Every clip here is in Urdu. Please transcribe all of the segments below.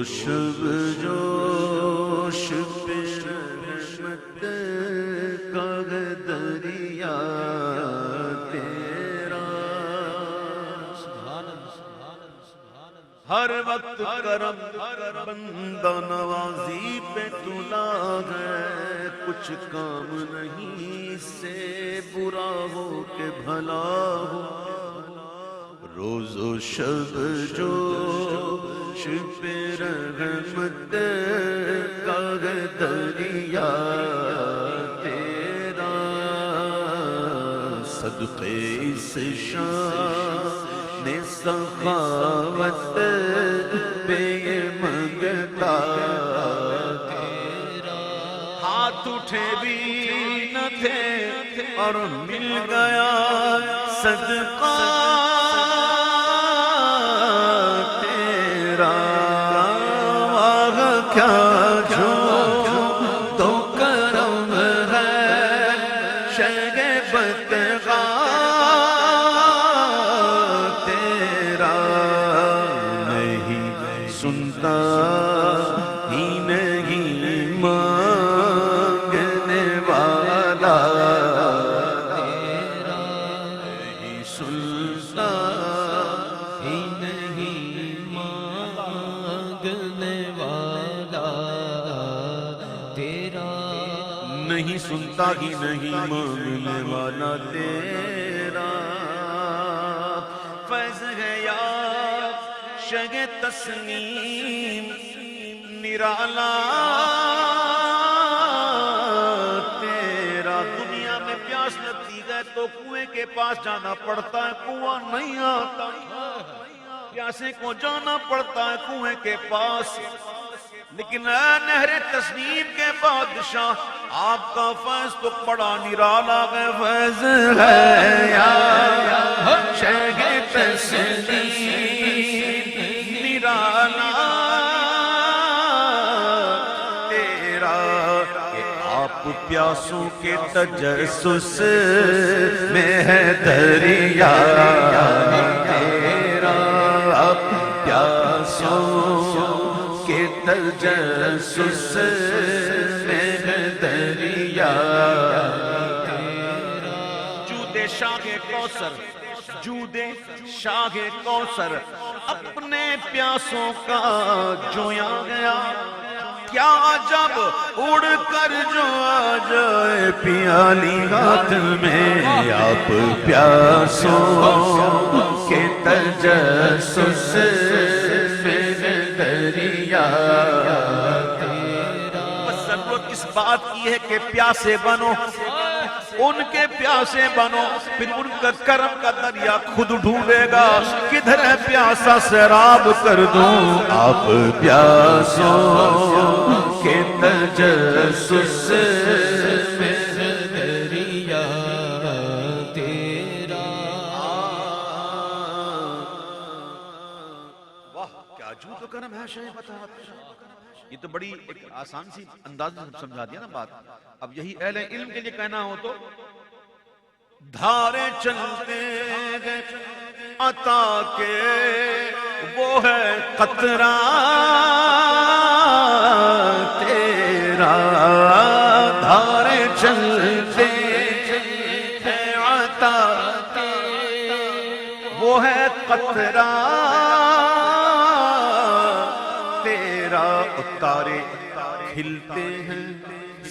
شب جوش پہ رحمت کا دریا تیرا، ہر وقت کرم بندہ نوازی پہ تلا ہے، کچھ کام نہیں اس سے برا ہو کہ بھلا ہو، روز و شب جوش پہ رحمت کا دریا تیرا، صدقے اس شان سخاوت پہ یہ منگتا تیرا، ہاتھ اٹھے بھی نہ تھے اور مل گیا صدقہ تیرا، واہ کیا جو تو کرم ہے شگفت کا تیرا، نہیں سنتا ہی نہیں مانگنے والا تیرا، نہیں سنتا ہی نہیں مانگنے والا تیرا، نہیں سنتا ہی نہیں مانگنے والا تیرا، فیض ہے یا شگ تسلیم نرالا تیرا، دنیا میں پیاس لگتی ہے تو کنویں کے پاس جانا پڑتا ہے، کنواں نہیں آتا، پیاسے کو جانا پڑتا ہے کنویں کے پاس، لیکن اے نہر تسنیم کے بادشاہ آپ کا فیض تو بڑا نرالا ہے، فیض ہے یا شگ تسنیم نرالا تیرا، کہ آپ پیاسوں کے تجسس میں ہے دریا تیرا، آپ پیاسوں کے تجسس میں ہے دریا تیرا، جود شاہ کوثر، جود شاہ کوثر اپنے پیاسوں کا جویا گیا، کیا عجب اڑ کر جو آ جائے پیالی ہاتھ میں، آپ پیاسوں کے تجسس میں دریا تیرا، بس ضرورت اس بات کی ہے کہ پیاسے بنو، ان کے پیاسے بنو، پھر ان کا کرم کا دریا خود ڈھونڈے گا، کدھر ہے پیاسا سیراب کر دوں، آپ پیاسوں کے تجسس میں دریا تیرا، واہ کیا جود و کرم ہے شاہ بتاعت، یہ تو بڑی ایک آسان سی انداز میں سمجھا دیا نا بات، اب یہی اہل علم کے لیے کہنا ہو تو دھارے چلتے گئے عطا کے وہ ہے قطرہ تیرا، دھارے چلتے گئے عطا وہ ہے قطرہ تیرا، تارے کھلتے ہیں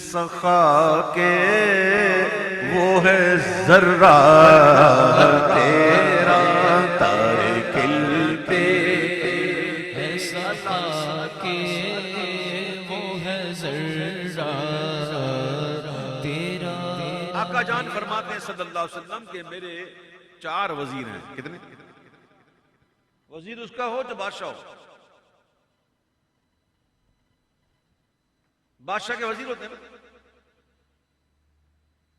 سخا کے وہ ہے ذرہ تیرا، تارے کھلتے ہیں سخا کے وہ ہے ذرہ تیرا، آقا جان فرماتے ہیں صلی اللہ علیہ وسلم کہ میرے 4 وزیر ہیں، کتنے وزیر اس کا ہو جو بادشاہ ہو، بادشاہ کے وزیر ہوتے ہیں نا،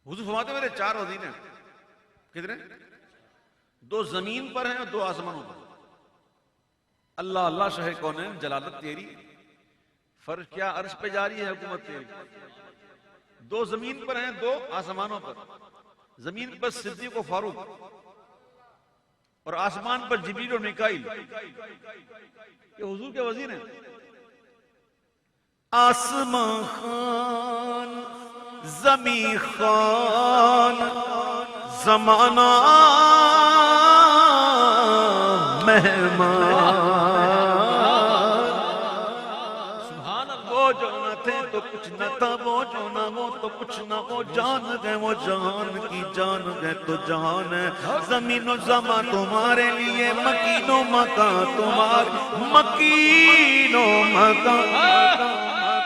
حضور فرماتے ہیں میرے 4 وزیر ہیں، کتنے 2 زمین پر ہیں اور 2 آسمانوں پر، اللہ اللہ شاہ کونین جلالت تیری، فرش کیا عرش پہ جاری ہے حکومت تیری، 2 زمین پر ہیں 2 آسمانوں پر، زمین پر صدیق و فاروق اور آسمان پر جبریل اور میکائیل، یہ حضور کے وزیر ہیں، آسمان خان زمین خان زمانہ مہمان، وہ جو نہ تھے تو کچھ نہ تھا، وہ جو نہ ہو تو کچھ نہ ہو، جان گئے وہ جان کی جان گئے تو جان ہے۔ زمین و زمان تمہارے لیے، مکین و مکان تمہارے، مکین و مکان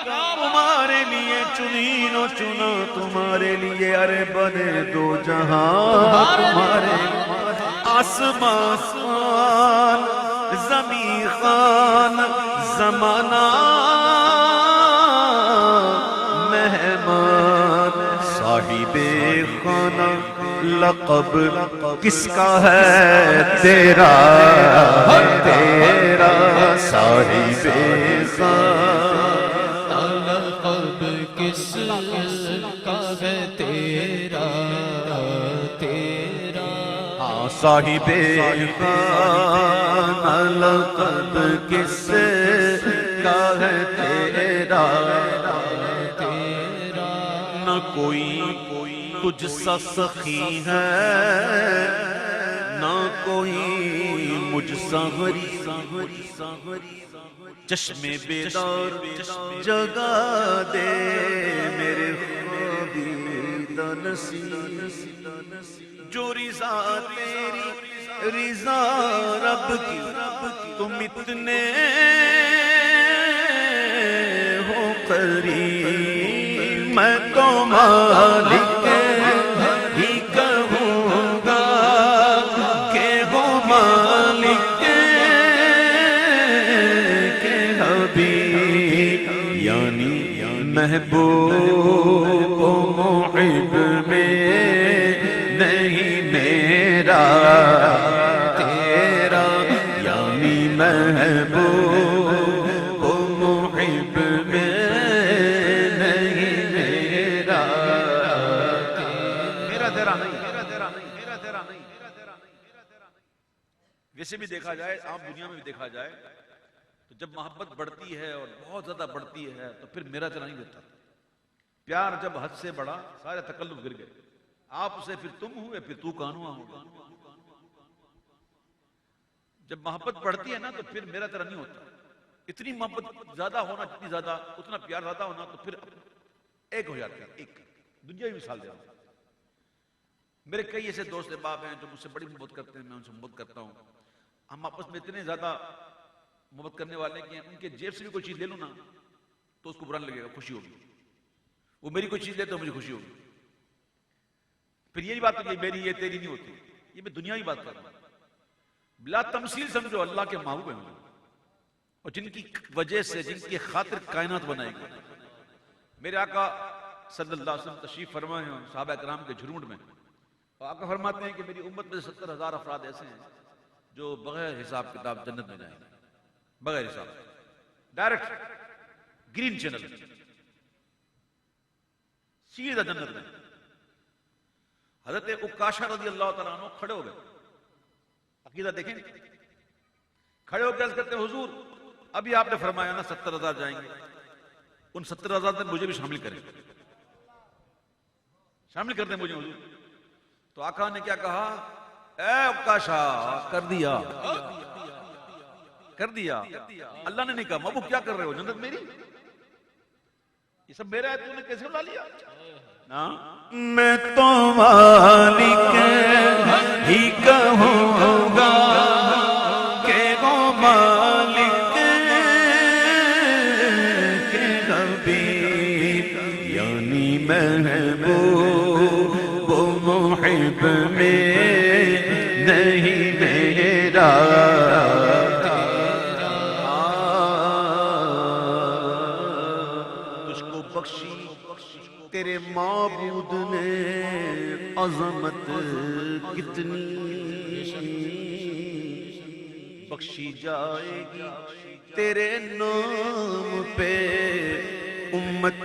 تمہارے لیے، چنین و چنا تمہارے لیے، ارے بنے دو جہاں تمہارے لیے۔ آسمان خان زمین خان زمانہ مہمان، صاحب خانہ لقب کس کا ہے تیرا تیرا، صاحب خانہ لقب کس کا ہے تیرا تیرا، صاحب خانہ لقب کس کا ہے تیرا تیرا، نہ کوئی تجھ سا سخی ہے، نہ کوئی مجھ سا غریب، چشم بیدار جگا دے میرے خوابیدہ نصیب، جو رضا تیری رضا رب کی، تم اتنے ہو قریب، میں تو مالک ہی کہوں گا کہ ہو مالک کے حبیب، یعنی محبوب و محب میں نہیں میرا تیرا، یعنی محبوب و محب میں نہیں میرا تیرا نہیں، میرا تیرا نہیں۔ ویسے بھی دیکھا جائے، عام دنیا میں بھی دیکھا جائے تو جب محبت بڑھتی ہے اور بہت زیادہ بڑھتی ہے تو پھر میرا تیرا نہیں دیتا۔ پیار جب حد سے بڑھا سارے تکلف گر گئے، آپ سے پھر تم ہوئے، پھر تو کانواں ہوگا۔ جب محبت بڑھتی ہے نا تو پھر میرا تیرا نہیں ہوتا۔ اتنی محبت زیادہ ہونا، جتنی زیادہ اتنا پیار زیادہ ہونا تو پھر ایک ہو جاتے ہیں۔ ایک دنیاوی مثال دے رہا ہوں، میرے کئی ایسے دوست احباب ہیں جو مجھ سے بڑی محبت کرتے ہیں، میں ان سے محبت کرتا ہوں، ہم آپس میں اتنے زیادہ محبت کرنے والے کہ ان کے جیب سے بھی کوئی چیز لے لوں نا تو اس کو برا نہیں لگے گا، خوشی ہوگی۔ وہ میری کوئی چیز لے تو مجھے خوشی ہوگی۔ پھر یہی بات ہے کہ میری یہ تیری نہیں ہوتی، یہ میں دنیاوی بات کر رہا ہوں۔ بلا تمثیل سمجھو اللہ کے محبوب ہیں، اور جن کی وجہ سے، جن کی خاطر کائنات بنائے گی۔ میرے آقا صلی اللہ علیہ وسلم تشریف فرمائے ہیں صحابہ کرام کے جھرمٹ میں، اور آقا فرماتے ہیں کہ میری امت میں 70,000 افراد ایسے ہیں جو بغیر حساب کتاب جنت میں جائیں گے، بغیر حساب، ڈائریکٹ گرین چینل، سیدھا جنت میں۔ حضرت عکاشہ رضی اللہ تعالیٰ عنہ کھڑے ہو گئے، عقیدہ دیکھیں، کھڑے ہو کے عرض کرتے ہیں حضور ابھی آپ نے فرمایا نا 70,000 جائیں گے، ان 70,000 میں مجھے بھی شامل کریں، شامل کر دیں مجھے حضور۔ تو آقا نے کیا کہا، اے عکاشہ کر دیا، کر دیا۔ اللہ نے نہیں کہا محبوب کیا کر رہے ہو، جنت میری، یہ سب میرا ہے، تو نے کیسے اڑا لیا؟ میں تو مالک ہی کہوں گا کہ وہ مالک کے حبیب، یعنی محبوب و محب میں نہیں میرا تجھ کو بخشی تیرے معبود نے عظمت کتنی، بخشی جائے گی تیرے نام پہ امت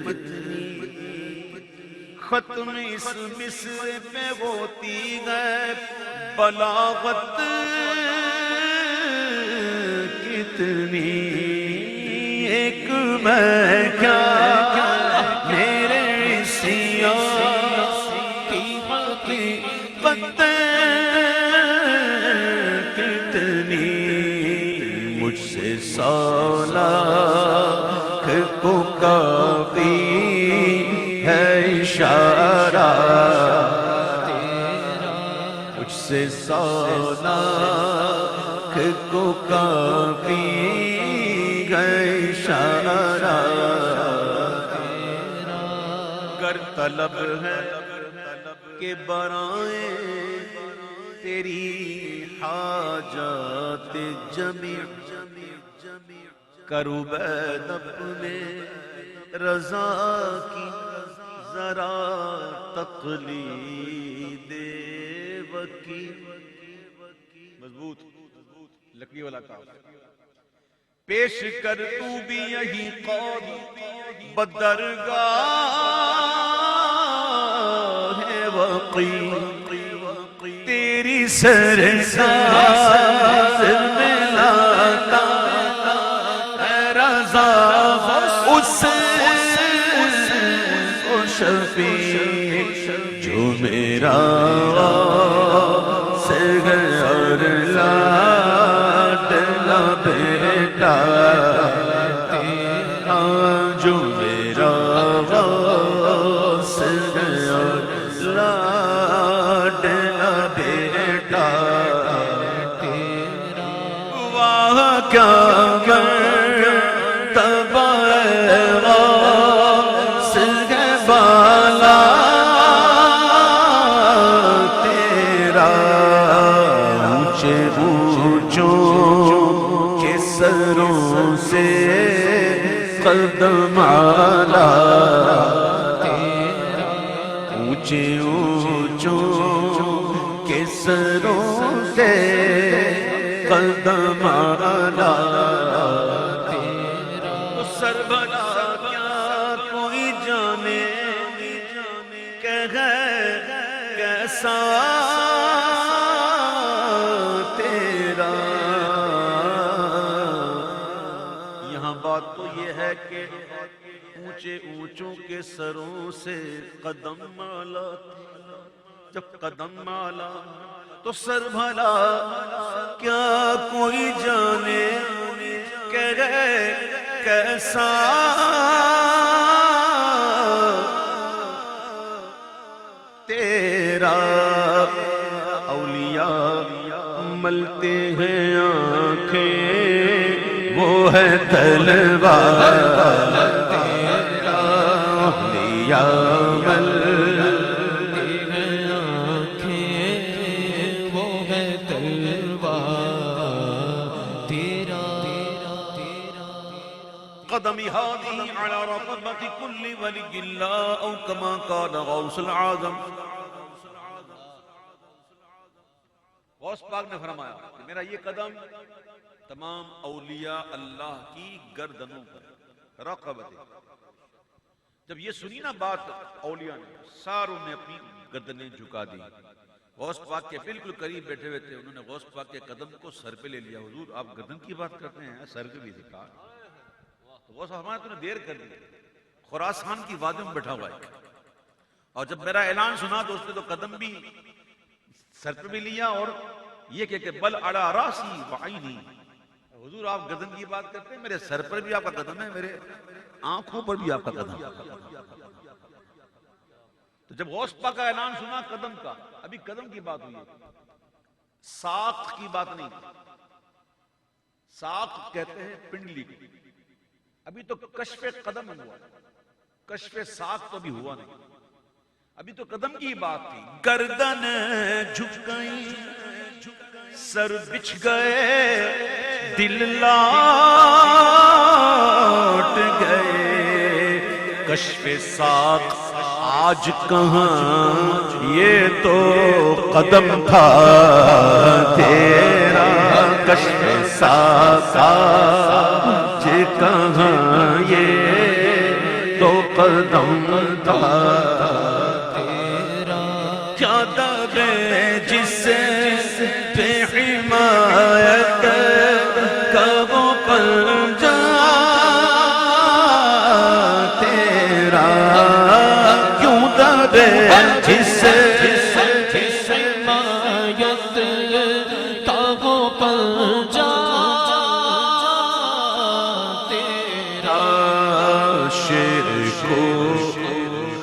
کتنی، ختم اس مصر پہ ہوتی ہے بلاغت کتنی، ایک میں کیا میرے عصیان کی حقیقت کتنی مجھ سے سولاخ کو کافی ہے اشارہ مجھ سے سولاخ کو کافی ہے اشارہ گر طلب ہے کہ برائیں تیری حاجات جمیع کرو بید اپنے رضا کی ذرا تقلید وکی مضبوط لکڑی والا کام پیش کر تو بھی یہی قول بدرگاہ وقی تیری سرکار میں لاتا ہے رضا اس کو شفیع جو میرا اور لاڈلا بیٹا تیرا جو میرا لاڈلا بیٹا تیرا واہ کیا قدم آلا تیرا اونچے اونچوں کے سروں سے قدم آلا تیرا سر بھلا کیا کوئی جانے کہ ہے کیسا تیرا یہاں بات تو یہ ہے کہ اونچے اونچوں کے سروں سے قدم مالا جب قدم مالا تو سر بھلا کیا کوئی جانے کہ ہے کیسا تیرا اولیاء ملتے ہیں آنکھیں وہ ہے تلوار تیرا اولیاء ملتے ہیں آنکھیں وہ ہے تلوار تیرا قدمی ہادی علی رقبت کل ولی اللہ او کما قال غوث العظم غوث پاک نے فرمایا کہ میرا یہ قدم تمام اولیاء اللہ کی گردنوں پر رقبت جب یہ سنی نا بات اولیاء نے ساروں نے اپنی گردنیں جھکا دی غوث پاک کے بالکل قریب بیٹھے ہوئے تھے انہوں نے غوث پاک کے قدم کو سر پہ لے لیا حضور آپ گردن کی بات کرتے ہیں سر پہ بھی دکھا غوث ہمارے تو نے دیر کر دی خراسان کی وادیوں میں بیٹھا ہوا ہے اور جب میرا اعلان سنا تو اس نے تو قدم بھی سر پہ بھی لیا اور یہ کہ بل علی راسی وعینی حضور آپ گردن کی بات کرتے ہیں میرے سر پر بھی آپ کا قدم ہے میرے آنکھوں پر بھی آپ کا قدم ہے تو جب غوث پاک کا اعلان سنا قدم کا ابھی قدم کی بات ہوئی ہے ساق کی بات نہیں ساق کہتے ہیں پنڈلی ابھی تو کشف قدم ہوا کشف ساق تو بھی ہوا نہیں ابھی تو قدم کی بات تھی گردن جھک گئی سر بچھ گئے دل لاٹ گئے کشف ساق آج کہاں یہ تو قدم تھا تیرا کشف ساق آج کہاں یہ تو قدم تھا تیرا کیا دبے جس پہ حمایت کا وہ پنجہ کو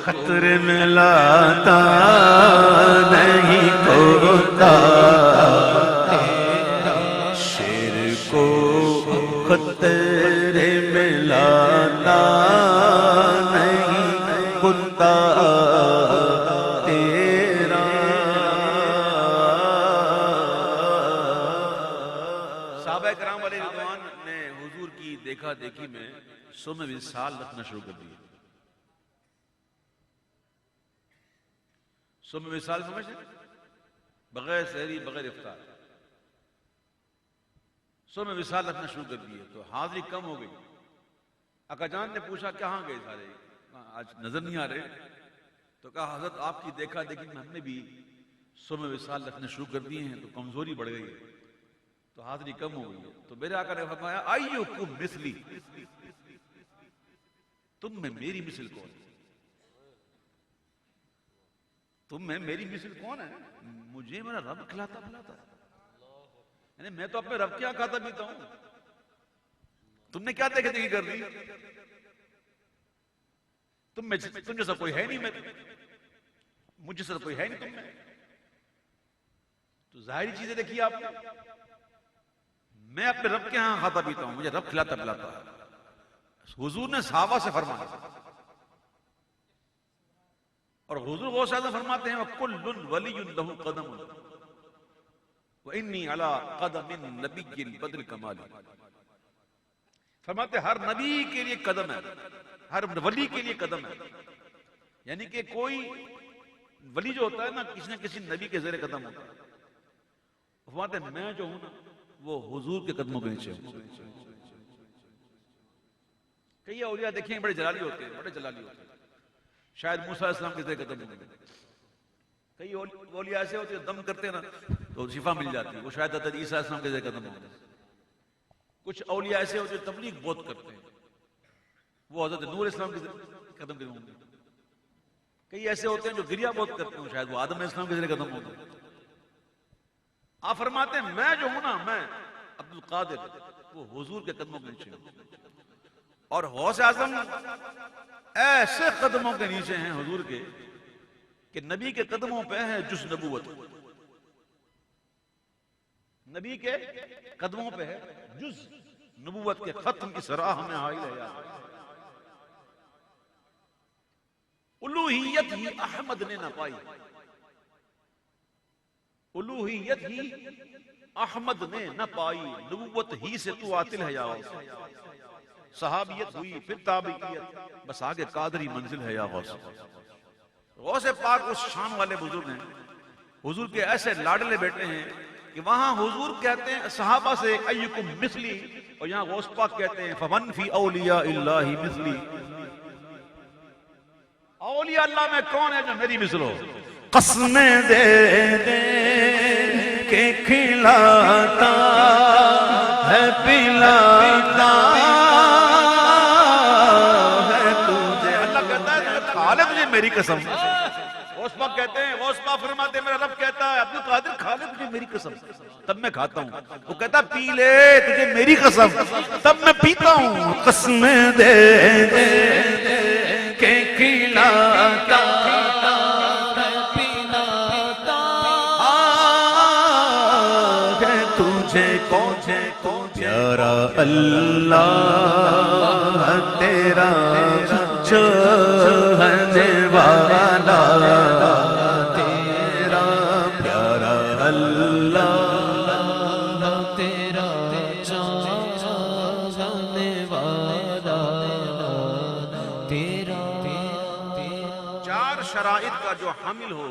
خطرے میں لاتا نہیں کوتا، شیر کو خطرے میں لاتا نہیں کتا تیرا۔ صحابہ کرام علیہ رضوان نے حضور کی دیکھا دیکھی میں صوم وصال رکھنا شروع کر دیا۔ صوم وصال سمجھتے ہیں؟ بغیر سحری بغیر افطار صوم وصال رکھنا شروع کر دیے تو حاضری کم ہو گئی۔ آقا جان نے پوچھا کہاں گئے سارے، آج نظر نہیں آ رہے؟ تو کہا حضرت آپ کی دیکھا دیکھی میں ہم نے بھی صوم وصال رکھنا شروع کر دیے ہیں تو کمزوری بڑھ گئی ہے، تو حاضری کم ہو گئی ہے۔ تو میرے آقا نے فرمایا ایکم مثلی، تم میں میری مثل کون ہے؟ تم میں میری مثل کون ہے؟ مجھے میرا رب کھلاتا پلاتا ہے، یعنی میں تو اپنے رب کیا کھاتا پیتا ہوں، تم نے کیا دیکھے دیکھی کر دی؟ تم جیسا کوئی ہے نہیں، مجھ جیسا کوئی ہے نہیں تم میں۔ تو ظاہری چیزیں دیکھی آپ نے، میں اپنے رب کے ہاں کھاتا پیتا ہوں، مجھے رب کھلاتا پلاتا ہے۔ حضور نے صحابہ سے فرمایا، اور حضور غوث اعظم فرماتے ہیں وَكُلٌّ وَلِيٌّ لَهُ قَدَمٌ وَإِنِّي عَلَىٰ قَدَمِ النَّبِيِّ الْبَدْرِ الْكَمَالِ۔ فرماتے ہر نبی کے لیے قدم ہے، ہر ولی کے لیے قدم ہے، یعنی کہ کوئی ولی جو ہوتا ہے نا کسی نہ کسی نبی کے زیر قدم ہوتا ہے۔ فرماتے ہیں میں جو ہوں نا وہ حضور کے قدموں کے نیچے ہوں۔ کئی اولیاء دیکھیں بڑے جلالی ہوتے ہیں، بڑے جلالی ہوتے ہیں، شاید موسیٰ علیہ السلام کے زیر قدم ہوں گے۔ کئی اولیاء ایسے ہوتے ہیں دم کرتے ہیں نا تو شفا مل جاتی ہے، وہ شاید حضرت عیسیٰ علیہ السلام کے زیر قدم ہوں گے۔ کچھ اولیاء ایسے ہوتے ہیں تبلیغ بہت کرتے ہیں، وہ حضرت نور اسلام کے قدم کے ہوں گے۔ کئی ایسے ہوتے ہیں جو گریہ بہت کرتے ہیں، شاید وہ آدم علیہ السلام کے زیر قدم ہوں گے۔ آپ فرماتے ہیں میں جو ہوں نا، میں عبد القادر، وہ حضور کے قدموں کے نیچے ہوں، اور غوث اعظم ایسے قدموں کے نیچے ہیں حضور کے کہ نبی کے قدموں پہ ہے جز نبوت، نبی کے قدموں پہ ہے جز نبوت کے ختم کی راہ میں حائل ہے۔ الوہیت ہی احمد نے نہ پائی، الوہیت ہی احمد نے نہ پائی، نبوت ہی سے تو عاطل ہے یا غوث، صحابیت ہوئی پھر تابعیت، بس آگے قادری منزل ہے یا غوث۔ غوث پاک اس شان والے بزرگ ہیں، حضور کے ایسے لاڈلے بیٹے ہیں کہ وہاں حضور کہتے ہیں صحابہ سے ایکم مثلی، اور یہاں غوث پاک کہتے ہیں فمن فی اولیاء اللہ مثلی، اولیاء اللہ میں کون ہے جو میری مثل ہو؟ قسمیں دے دے کے کھلاتا ہے پلاتا ہے تجھے، اللہ کہتا ہے کھا لے تجھے میری قسم۔ غوث پاک کہتے ہیں، غوث پاک فرماتے ہیں میرا رب کہتا ہے عبد القادر کھا لے تجھے میری قسم، تب میں کھاتا ہوں۔ وہ کہتا ہے پی لے تجھے میری قسم، تب میں پیتا ہوں۔ قسمیں دے دے کے کھلاتا پیارا اللہ تیرا چاہنے والا، تیرا پیارا اللہ تیرا چاہنے والا، تیرا۔ چار شرائط کا جو حامل ہو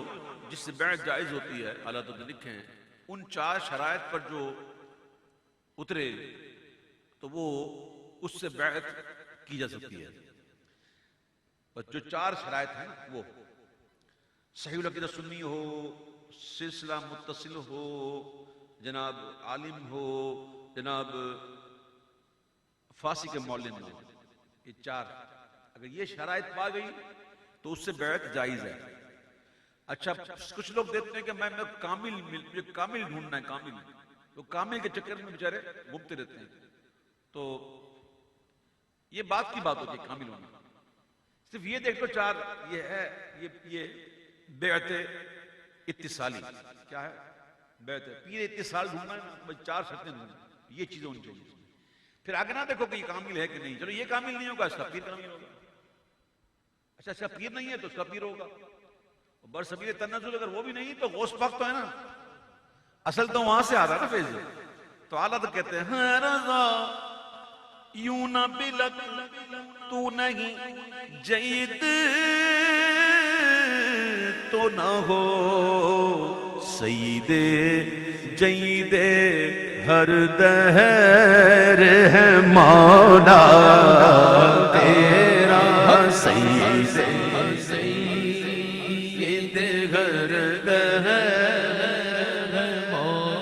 جس سے بیعت جائز ہوتی ہے، اللہ تعالیٰ لکھے ہیں ان چار شرائط پر جو اترے تو وہ اس سے بیعت کی جا سکتی ہے۔ بس جو چار شرائط ہیں وہ صحیح العقیدہ سنی ہو، سلسلہ متصل ہو، جناب عالم ہو، جناب فارسی کے معلم ہو، یہ چار اگر یہ شرائط پا گئی تو اس سے بیعت جائز ہے۔ اچھا کچھ لوگ دیکھتے ہیں کہ میں کامل ڈھونڈنا ہے، کامل، تو کامل کے چکر میں بیچارے گھومتے رہتے ہیں، تو یہ بات کی بات ہوتی ہے کامل ہونا، صرف یہ دیکھ لو چار یہ ہے یہ بیعت اتصالی کیا ہے بیعت پیر اتصال ڈھونڈنا ہے نا بس چار شرطیں ڈھونڈنا یہ چیزیں ہونی چاہیے پھر آگے نہ دیکھو کہ یہ کامل ہے کہ نہیں چلو یہ کامل نہیں ہوگا اس کا پیر کامل ہوگا اچھا اس کا پیر نہیں ہے تو اس کا پیر ہوگا برسبیل تنزل اگر وہ بھی نہیں تو غوث پاک تو ہے نا اصل تو وہاں سے آتا نا فیض تو اعلیٰ تو کہتے ہیں رضا یوں نہ بلک تو نہیں جید تو نہ ہو سید جید ہر دہر ہے مولا تیرا سید ہر دہر